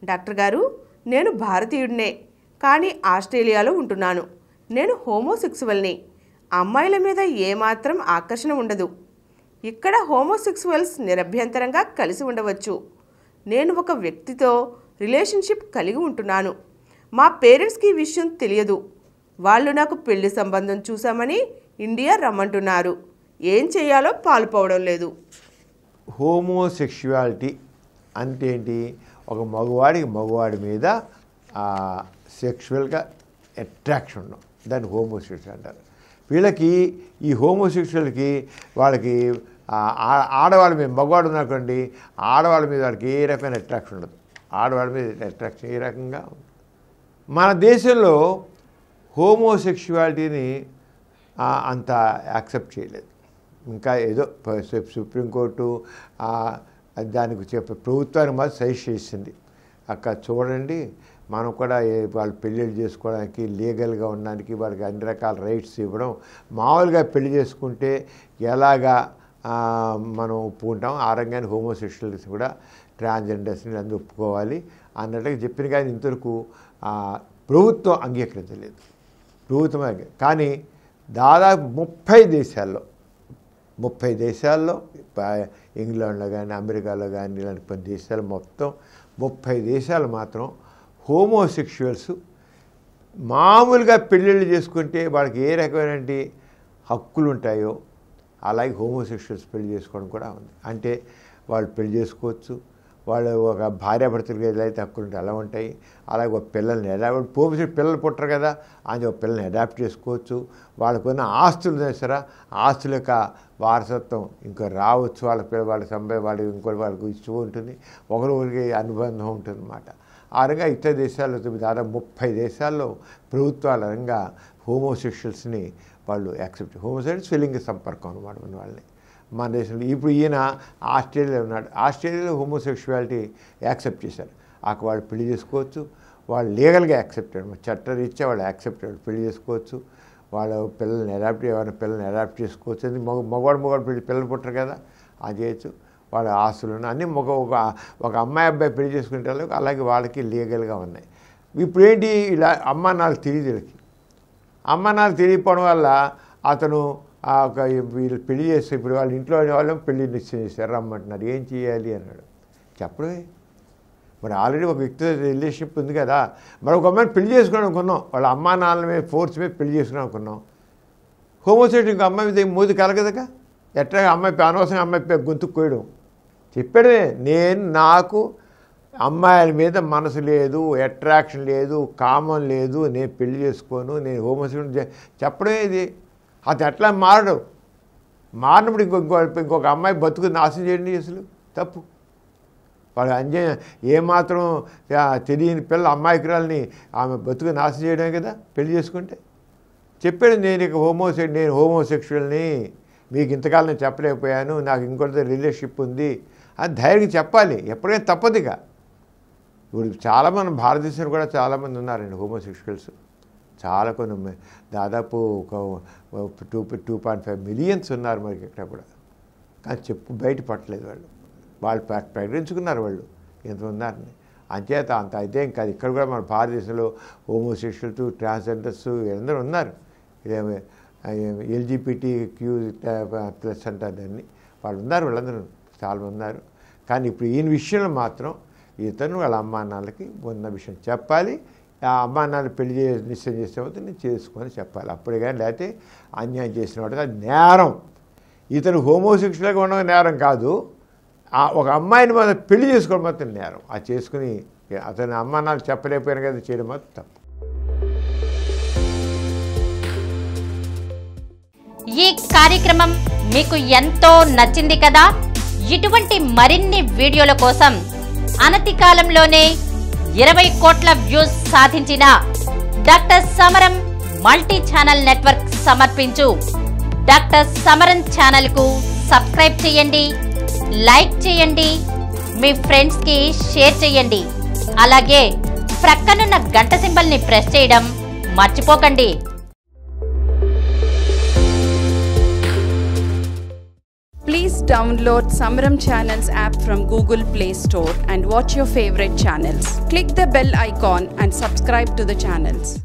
Doctor గారు, నేను భారతీయుడినే, కానీ ఆస్ట్రేలియాలో ఉంటున్నాను. నేను హోమోసెక్సువల్ని. అమ్మాయిల మీద ఏమాత్రం ఆకర్షణ ఉండదు. ఇక్కడ హోమోసెక్సువల్స్ నిరభ్యంతరంగా కలిసి ఉండవచ్చు. నేను ఒక వ్యక్తితో రిలేషన్షిప్ కలిగి ఉంటున్నాను. మా పేరెంట్స్కి ఈ విషయం తెలియదు. వాళ్ళు నాకు పెళ్లి సంబంధం చూసామని ఇండియా రమ్మంటున్నారు. ఏం చేయాలో పాలుపోవడం లేదు. హోమోసెక్షువాలిటీ అంటే ఏంటి? ఒక మగవాడి మీద సెక్షువల్గా అట్రాక్షన్ ఉండడం, దాన్ని హోమోసెక్షువల్ అంటారు. వీళ్ళకి ఈ హోమోసెక్షువల్కి వాళ్ళకి ఆడవాళ్ళ మీద, మగవాడు ఉన్నారండి, ఆడవాళ్ళ మీద వాళ్ళకి ఏ రకమైన అట్రాక్షన్ ఉండదు. ఆడవాళ్ళ మీద అట్రాక్షన్ ఏ రకంగా ఉంది. మన దేశంలో హోమోసెక్షువాలిటీని అంత యాక్సెప్ట్ చేయలేదు. ఇంకా ఏదో సుప్రీంకోర్టు దానికి ప్రభుత్వానికి మాత్రం సజెస్ట్ చేసింది, అక్క చూడండి, మనం కూడా వాళ్ళు పెళ్ళిళ్ళు చేసుకోవడానికి లీగల్గా ఉండడానికి వాళ్ళకి అన్ని రకాల రైట్స్ ఇవ్వడం, మామూలుగా పెళ్లి చేసుకుంటే ఎలాగా మనం ఒప్పుకుంటాం ఆ రంగాన్ని హోమోసెక్షువల్స్ కూడా ట్రాన్స్జెండర్స్ని అందరూ ఒప్పుకోవాలి అన్నట్టుగా చెప్పిన, కానీ ఇంతవరకు ప్రభుత్వం అంగీకరించలేదు. ప్రభుత్వం కానీ దాదాపు 30 దేశాల్లో ఇంగ్లాండ్లో కానీ అమెరికాలో కానీ ఇలాంటి 10 దేశాలు, మొత్తం 30 దేశాలు మాత్రం హోమోసెక్షువల్స్ మామూలుగా పెళ్ళిళ్ళు చేసుకుంటే వాళ్ళకి ఏ రకమైన హక్కులు ఉంటాయో అలాగే హోమోసెక్షువల్స్ పెళ్లి చేసుకోవడం కూడా ఉంది. అంటే వాళ్ళు పెళ్లి చేసుకోవచ్చు, వాళ్ళు ఒక భార్యాభర్తలకు ఏదైతే హక్కులు ఉంటాయి అలా ఉంటాయి. అలాగే ఒక పిల్లల్ని పిల్లలు పుట్టరు కదా, అని ఒక పిల్లల్ని అడాప్ట్ చేసుకోవచ్చు. వాళ్ళకున్న ఆస్తులు సరే ఆస్తుల యొక్క వారసత్వం ఇంకా రావచ్చు, వాళ్ళకి ఇంకోటి ఇష్టం ఉంటుంది, ఒకరికి అనుబంధం ఉంటుంది అన్నమాట. ఆ రకంగా ఇతర దేశాల్లో దాదాపు 30 దేశాల్లో ప్రభుత్వాల రంగా హోమోసెక్షువల్స్ని వాళ్ళు యాక్సెప్ట్, హోమోసెక్షువల్స్ ఫీలింగ్ సంపర్కం అనమాట మన వాళ్ళని. మన దేశంలో ఇప్పుడు ఈయన ఆస్ట్రేలియాలో ఉన్నాడు. ఆస్ట్రేలియాలో హోమోసెక్షువాలిటీ యాక్సెప్ట్ చేశారు. అక్కడ వాళ్ళు పెళ్లి చేసుకోవచ్చు, వాళ్ళు లీగల్గా యాక్సెప్టెడ్, చట్టరీత్యా వాళ్ళు యాక్సెప్టెడ్, పెళ్లి చేసుకోవచ్చు. వాళ్ళ పిల్లల్ని అడాప్ట్ చేసుకోవచ్చు. అది మగవాడు పిల్లలు పుట్టరు కదా, అది చేయొచ్చు. వాళ్ళ ఆస్తులను అన్నీ ఒక అమ్మాయి అబ్బాయి పెళ్లి చేసుకునే వాళ్ళకి అలాగే వాళ్ళకి లీగల్గా ఉన్నాయి. ఇప్పుడు ఏంటి, ఇలా అమ్మ నాన్నకు తెలియదు. వీళ్ళకి అమ్మ నాన్నకు తెలియకపోవడం వల్ల అతను వీళ్ళు పెళ్లి చేస్తే ఇప్పుడు వాళ్ళ ఇంట్లో వాళ్ళు పెళ్లి నిశ్చయం చేశారు, రమ్మంటున్నారు, ఏం చేయాలి అన్నాడు. చెప్పడమే. మరి ఆల్రెడీ ఒక వ్యక్తితో రిలేషన్షిప్ ఉంది కదా, మరి ఒక అమ్మాయిని పెళ్లి చేసుకున్నాం అనుకున్నాం, వాళ్ళ అమ్మా నాన్నల మీద ఫోర్స్ మీద పెళ్లి చేసుకున్నాం అనుకున్నాం. హోమోసెక్షువల్ ఇంకో అమ్మాయి మీద మోది కలగదగా, ఎట్లా అమ్మాయి అనవసరంగా అమ్మాయి గొంతుకు కోయడం. చెప్పాడే, నాకు అమ్మాయిల మీద మనసు లేదు, అట్రాక్షన్ లేదు, కామం లేదు, నేను పెళ్లి చేసుకోను, నేను హోమోసెక్షువల్ చెప్పడమే. ఇది అది ఎట్లా మారినప్పుడు ఇంకొక అమ్మాయి బతుకు నాశనం చేయండి, అసలు తప్పు. వాడు ఏమాత్రం తెలియని పిల్ల అమ్మాయికురాలని ఆమె బతుకు నాశనం చేయడమే కదా పెళ్లి చేసుకుంటే. చెప్పాడు, నేను హోమోసెక్షువల్ని, మీకు ఇంతకాలం నేను చెప్పలేకపోయాను, నాకు ఇంకొకరితో రిలేషన్షిప్ ఉంది అని ధైర్యంగా చెప్పాలి. ఎప్పుడైనా తప్పదుగా. ఇప్పుడు చాలామంది భారతదేశంలో కూడా చాలామంది ఉన్నారండి హోమోసెక్షువల్స్, చాలా కొన్ని, దాదాపు ఒక 2.5 మిలియన్స్ ఉన్నారు మనకి ఇక్కడ కూడా. కానీ బయట పట్టలేదు వాళ్ళు ప్రకటించుకున్నారు వాళ్ళు ఎంతమంది ఉన్నారని. అంచేత అంత అయితే ఇంకా ఇక్కడ కూడా మన భారతదేశంలో హోమోసెక్షువల్స్, ట్రాన్స్జెండర్స్ అందరూ ఉన్నారు. LGBTQ+ అంటారు దాన్ని, వాళ్ళు ఉన్నారు, వాళ్ళందరూ చాలామంది ఉన్నారు. కానీ ఇప్పుడు ఈయన విషయంలో మాత్రం ఇతను వాళ్ళ అమ్మా నాన్నలకి ఉన్న విషయం చెప్పాలి. ఆ అమ్మా నాన్న పెళ్లి నిశ్చయం చేసే తర్వాత నేను చేసుకొని చెప్పాలి, అప్పుడే కానీ. లేకపోతే అన్యాయం చేసిన వాడు అది నేరం. ఇతను హోమోసెక్షువల్గా ఉండడం నేరం కాదు, ఒక అమ్మాయిని మనం పెళ్లి చేసుకోవడం మాత్రం నేరం. అది చేసుకుని అతని అమ్మా నాన్న చెప్పలేకపోయాను కదా చేయడం మాత్రం తప్పు. ఈ కార్యక్రమం మీకు ఎంతో నచ్చింది కదా. ఇటువంటి మరిన్ని వీడియోల కోసం అనతి కాలంలోనే 20 కోట్ల వ్యూస్ సాధించిన డాక్టర్ సమరం మల్టీ ఛానల్ నెట్వర్క్ సమర్పించు డాక్టర్ సమరం ఛానల్ కు సబ్స్క్రైబ్ చేయండి, లైక్ చేయండి, మీ ఫ్రెండ్స్ కి షేర్ చేయండి. అలాగే ప్రక్కనున్న గంట సింబల్ ని ప్రెస్ చేయడం మర్చిపోకండి. Please download Samaram Channels app from Google Play Store and watch your favorite channels. Click the bell icon and subscribe to the channels.